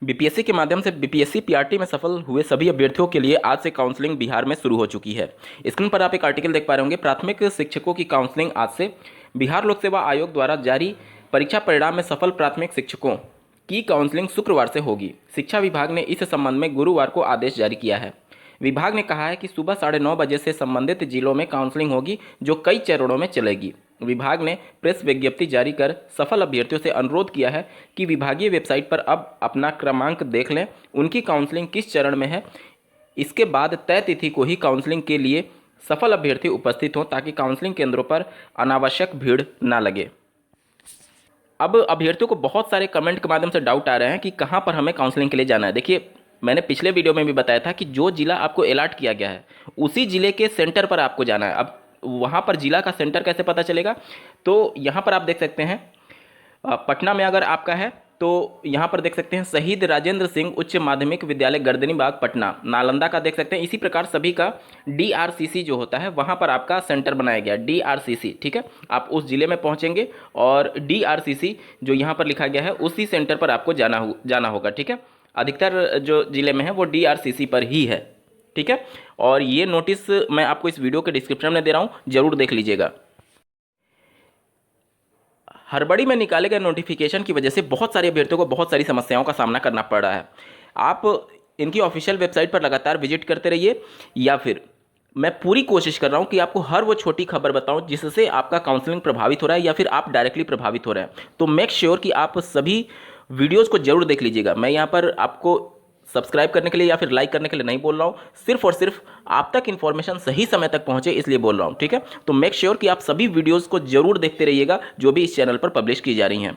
BPSC के माध्यम से बीपीएससी पीआरटी में सफल हुए सभी अभ्यर्थियों के लिए आज से काउंसलिंग बिहार में शुरू हो चुकी है। स्क्रीन पर आप एक आर्टिकल देख पा रहे होंगे। प्राथमिक शिक्षकों की काउंसलिंग आज से। बिहार लोक सेवा आयोग द्वारा जारी परीक्षा परिणाम में सफल प्राथमिक शिक्षकों की काउंसलिंग शुक्रवार से होगी। शिक्षा विभाग ने इस संबंध में गुरुवार को आदेश जारी किया है। विभाग ने कहा है कि सुबह 9:30 बजे से संबंधित जिलों में काउंसलिंग होगी, जो कई चरणों में चलेगी। विभाग ने प्रेस विज्ञप्ति जारी कर सफल अभ्यर्थियों से अनुरोध किया है कि विभागीय वेबसाइट पर अब अपना क्रमांक देख लें, उनकी काउंसलिंग किस चरण में है। इसके बाद तय तिथि को ही काउंसलिंग के लिए सफल अभ्यर्थी उपस्थित हों, ताकि काउंसलिंग केंद्रों पर अनावश्यक भीड़ न लगे। अब अभ्यर्थियों को बहुत सारे कमेंट के माध्यम से डाउट आ रहे हैं कि कहाँ पर हमें काउंसलिंग के लिए जाना है। देखिए, मैंने पिछले वीडियो में भी बताया था कि जो जिला आपको अलॉट किया गया है उसी जिले के सेंटर पर आपको जाना है। अब वहाँ पर जिला का सेंटर कैसे पता चलेगा, तो यहाँ पर आप देख सकते हैं पटना में अगर आपका है तो यहाँ पर देख सकते हैं शहीद राजेंद्र सिंह उच्च माध्यमिक विद्यालय गर्दनी बाग पटना। नालंदा का देख सकते हैं। इसी प्रकार सभी का डीआरसीसी जो होता है वहाँ पर आपका सेंटर बनाया गया, डीआरसीसी। ठीक है, आप उस जिले में पहुँचेंगे और डीआरसीसी जो यहाँ पर लिखा गया है उसी सेंटर पर आपको जाना होगा। ठीक है, अधिकतर जो जिले में है वो डीआरसीसी पर ही है। ठीक है, और ये नोटिस मैं आपको इस वीडियो के डिस्क्रिप्शन में दे रहा हूँ, जरूर देख लीजिएगा। हड़बड़ी में निकाले गए नोटिफिकेशन की वजह से बहुत सारे अभ्यर्थियों को बहुत सारी समस्याओं का सामना करना पड़ रहा है। आप इनकी ऑफिशियल वेबसाइट पर लगातार विजिट करते रहिए, या फिर मैं पूरी कोशिश कर रहा हूं कि आपको हर वो छोटी खबर बताऊं जिससे आपका काउंसलिंग प्रभावित हो रहा है या फिर आप डायरेक्टली प्रभावित हो रहे हैं। तो मेक श्योर कि आप सभी वीडियोज़ को जरूर देख लीजिएगा। मैं यहाँ पर आपको सब्सक्राइब करने के लिए या फिर लाइक करने के लिए नहीं बोल रहा हूँ, सिर्फ और सिर्फ आप तक इन्फॉर्मेशन सही समय तक पहुँचे इसलिए बोल रहा हूँ। ठीक है, तो मेक श्योर कि आप सभी वीडियोज़ को जरूर देखते रहिएगा जो भी इस चैनल पर पब्लिश की जा रही हैं।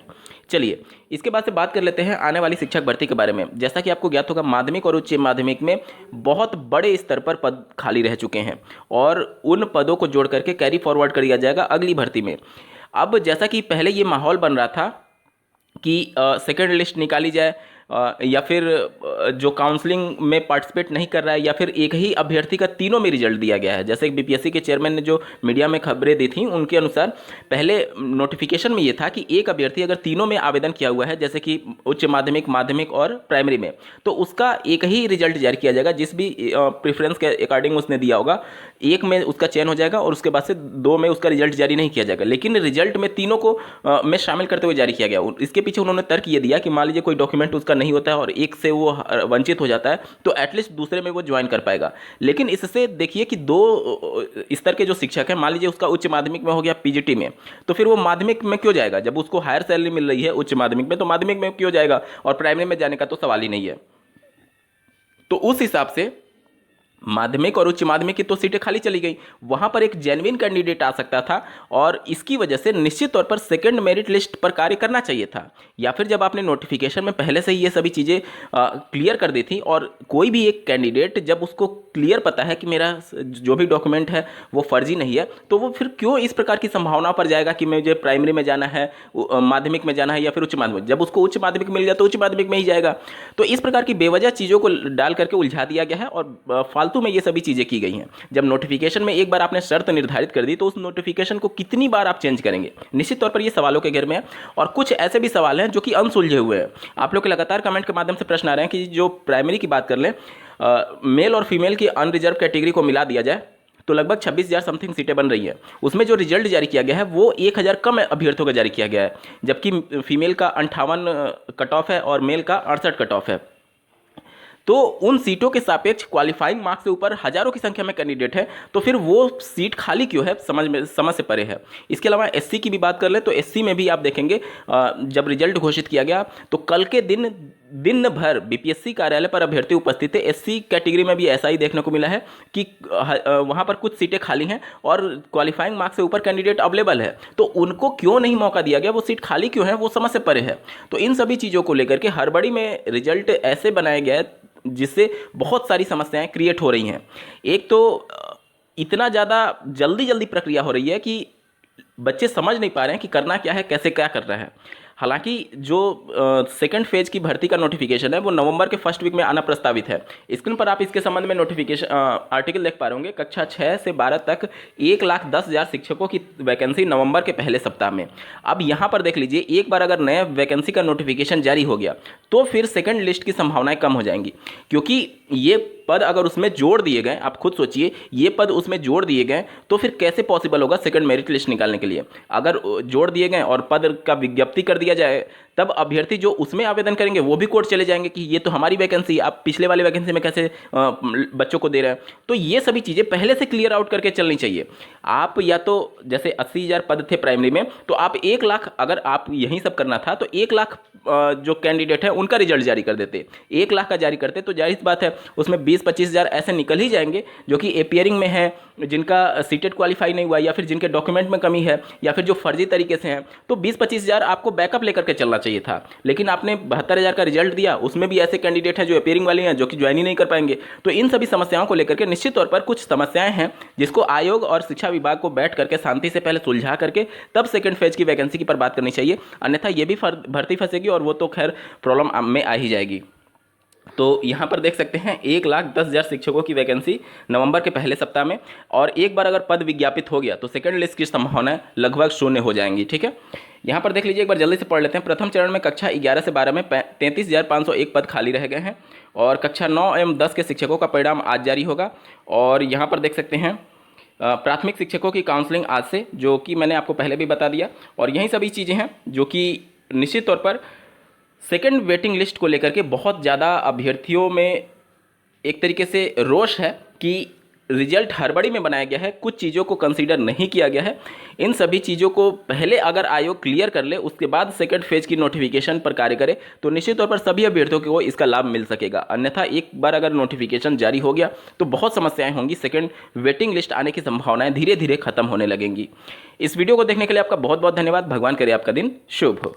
चलिए, इसके बाद से बात कर लेते हैं आने वाली शिक्षक भर्ती के बारे में। जैसा कि आपको ज्ञात होगा, माध्यमिक और उच्च माध्यमिक में बहुत बड़े स्तर पर पद खाली रह चुके हैं और उन पदों को जोड़ करके कैरी फॉरवर्ड कर दिया जाएगा अगली भर्ती में। अब जैसा कि पहले ये माहौल बन रहा था कि सेकेंड लिस्ट निकाली जाए, या फिर जो काउंसलिंग में पार्टिसिपेट नहीं कर रहा है, या फिर एक ही अभ्यर्थी का तीनों में रिजल्ट दिया गया है। जैसे बीपीएससी के चेयरमैन ने जो मीडिया में खबरें दी थी उनके अनुसार पहले नोटिफिकेशन में ये था कि एक अभ्यर्थी अगर तीनों में आवेदन किया हुआ है, जैसे कि उच्च माध्यमिक, माध्यमिक और प्राइमरी में, तो उसका एक ही रिजल्ट जारी किया जाएगा। जिस भी प्रेफरेंस के अकॉर्डिंग उसने दिया होगा, एक में उसका चयन हो जाएगा और उसके बाद से दो में उसका रिजल्ट जारी नहीं किया जाएगा। लेकिन रिजल्ट में तीनों को में शामिल करते हुए जारी किया गया। इसके पीछे उन्होंने तर्क ये दिया कि मान लीजिए कोई डॉक्यूमेंट उसका नहीं होता है और एक से वो वंचित हो जाता है, तो एटलीस्ट दूसरे में वो ज्वाइन कर पाएगा। लेकिन इससे देखिए कि दो स्तर के जो शिक्षक हैं, मान लीजिए उसका उच्च माध्यमिक में हो गया पीजीटी में, तो फिर वो माध्यमिक में क्यों जाएगा? जब उसको हायर सैलरी मिल रही है उच्च माध्यमिक में, तो माध्यमिक में क्यों जाएगा? और प्राइमरी में जाने का तो सवाल ही नहीं है। तो उस हिसाब से माध्यमिक और उच्च माध्यमिक की तो सीटें खाली चली गई, वहां पर एक जेन्युइन कैंडिडेट आ सकता था और इसकी वजह से निश्चित तौर पर सेकंड मेरिट लिस्ट पर कार्य करना चाहिए था। या फिर जब आपने नोटिफिकेशन में पहले से ही ये सभी चीज़ें क्लियर कर दी थी, और कोई भी एक कैंडिडेट जब उसको क्लियर पता है कि मेरा जो भी डॉक्यूमेंट है वो फर्जी नहीं है, तो वो फिर क्यों इस प्रकार की संभावना पर जाएगा कि मुझे प्राइमरी में जाना है, माध्यमिक में जाना है या फिर उच्च माध्यमिक? जब उसको उच्च माध्यमिक मिल गया तो उच्च माध्यमिक में ही जाएगा। तो इस प्रकार की बेवजह चीज़ों को डाल करके उलझा दिया गया है और फालतू में ये सभी चीज़ें की गई हैं। जब नोटिफिकेशन में एक बार आपने शर्त निर्धारित कर दी, तो उस नोटिफिकेशन को कितनी बार आप चेंज करेंगे? निश्चित तौर पर ये सवालों के घेर में है। और कुछ ऐसे भी सवाल हैं जो कि अनसुलझे हुए हैं। आप लोग के लगातार कमेंट के माध्यम से प्रश्न आ रहे हैं कि जो प्राइमरी की बात कर लें, मेल और फीमेल की अनरिजर्व कैटेगरी को मिला दिया जाए तो लगभग 26,000 समथिंग सीटें बन रही हैं। उसमें जो रिजल्ट जारी किया गया है वो 1,000 कम अभ्यर्थियों का जारी किया गया है, जबकि फीमेल का 58 कट ऑफ है और मेल का 68 कट ऑफ है। तो उन सीटों के सापेक्ष क्वालिफाइंग मार्क्स से ऊपर हजारों की संख्या में कैंडिडेट है, तो फिर वो सीट खाली क्यों है? समझ से परे है। इसके अलावा एससी की भी बात कर ले तो एससी में भी आप देखेंगे जब रिजल्ट घोषित किया गया तो कल के दिन भर बीपीएससी कार्यालय पर अभ्यर्थी उपस्थित थे। एससी कैटेगरी में भी ऐसा ही देखने को मिला है कि वहाँ पर कुछ सीटें खाली हैं और क्वालिफाइंग मार्क्स से ऊपर कैंडिडेट अवेलेबल है, तो उनको क्यों नहीं मौका दिया गया? वो सीट खाली क्यों है? वो समझ से परे है। तो इन सभी चीज़ों को लेकर के हड़बड़ी में रिजल्ट ऐसे बनाया गया है जिससे बहुत सारी समस्याएं क्रिएट हो रही हैं। एक तो इतना ज़्यादा जल्दी प्रक्रिया हो रही है कि बच्चे समझ नहीं पा रहे हैं कि करना क्या है, कैसे क्या करना है। हालांकि जो सेकंड फेज की भर्ती का नोटिफिकेशन है वो नवंबर के फर्स्ट वीक में आना प्रस्तावित है। स्क्रीन पर आप इसके संबंध में नोटिफिकेशन आर्टिकल देख पा रहे होंगे। कक्षा 6 से 12 तक 1,10,000 शिक्षकों की वैकेंसी नवंबर के पहले सप्ताह में। अब यहाँ पर देख लीजिए, एक बार अगर नया वैकेंसी का नोटिफिकेशन जारी हो गया तो फिर सेकंड लिस्ट की संभावनाएं कम हो जाएंगी, क्योंकि ये पद अगर उसमें जोड़ दिए गए, आप खुद सोचिए, ये पद उसमें जोड़ दिए गए तो फिर कैसे पॉसिबल होगा सेकंड मेरिट लिस्ट निकालने के लिए। अगर जोड़ दिए गए और पद का विज्ञप्ति कर दिया जाए, तब अभ्यर्थी जो उसमें आवेदन करेंगे वो भी कोर्ट चले जाएंगे कि ये तो हमारी वैकेंसी, आप पिछले वाली वैकेंसी में कैसे बच्चों को दे रहे हैं। तो ये सभी चीज़ें पहले से क्लियर आउट करके चलनी चाहिए। आप या तो जैसे 80,000 पद थे प्राइमरी में, तो आप 1 लाख, अगर आप यही सब करना था तो 1 लाख जो कैंडिडेट है उनका रिजल्ट जारी कर देते। 1 लाख का जारी करते तो जाहिर सी बात है उसमें 20-25,000 ऐसे निकल ही जाएंगे जो कि एपियरिंग में है, जिनका सीटेट क्वालिफाई नहीं हुआ, या फिर जिनके डॉक्यूमेंट में कमी है, या फिर जो फर्जी तरीके से हैं। तो 20-25,000 आपको बैकअप लेकर के चलना चाहिए था, लेकिन आपने 72,000 का रिजल्ट दिया, उसमें भी ऐसे कैंडिडेट हैं जो एपियरिंग वाले हैं, जो कि ज्वाइन ही नहीं कर पाएंगे। तो इन सभी समस्याओं को लेकर के निश्चित तौर पर कुछ समस्याएं हैं जिसको आयोग और शिक्षा विभाग को बैठ करके शांति से पहले सुलझा करके तब सेकंड फेज की वैकेंसी की पर बात करनी चाहिए, अन्यथा ये भी भर्ती फंसेगी और वो तो खैर प्रॉब्लम में आ ही जाएगी। तो यहाँ पर देख सकते हैं 1,10,000 शिक्षकों की वैकेंसी नवंबर के पहले सप्ताह में, और एक बार अगर पद विज्ञापित हो गया तो सेकंड लिस्ट की संभावना लगभग शून्य हो जाएंगी। ठीक है, यहाँ पर देख लीजिए, एक बार जल्दी से पढ़ लेते हैं। प्रथम चरण में कक्षा 11 से 12 में 33,501 पद खाली रह गए हैं, और कक्षा 9 एवं 10 के शिक्षकों का परिणाम आज जारी होगा। और यहाँ पर देख सकते हैं प्राथमिक शिक्षकों की काउंसलिंग आज से, जो कि मैंने आपको पहले भी बता दिया। और यही सभी चीज़ें हैं जो कि निश्चित तौर पर सेकंड वेटिंग लिस्ट को लेकर के बहुत ज़्यादा अभ्यर्थियों में एक तरीके से रोष है कि रिजल्ट हड़बड़ी में बनाया गया है, कुछ चीज़ों को कंसीडर नहीं किया गया है। इन सभी चीज़ों को पहले अगर आयोग क्लियर कर ले, उसके बाद सेकंड फेज की नोटिफिकेशन पर कार्य करे, तो निश्चित तौर पर सभी अभ्यर्थियों को इसका लाभ मिल सकेगा। अन्यथा एक बार अगर नोटिफिकेशन जारी हो गया तो बहुत समस्याएं होंगी, सेकंड वेटिंग लिस्ट आने की संभावनाएं धीरे धीरे खत्म होने लगेंगी। इस वीडियो को देखने के लिए आपका बहुत बहुत धन्यवाद। भगवान करे आपका दिन शुभ हो।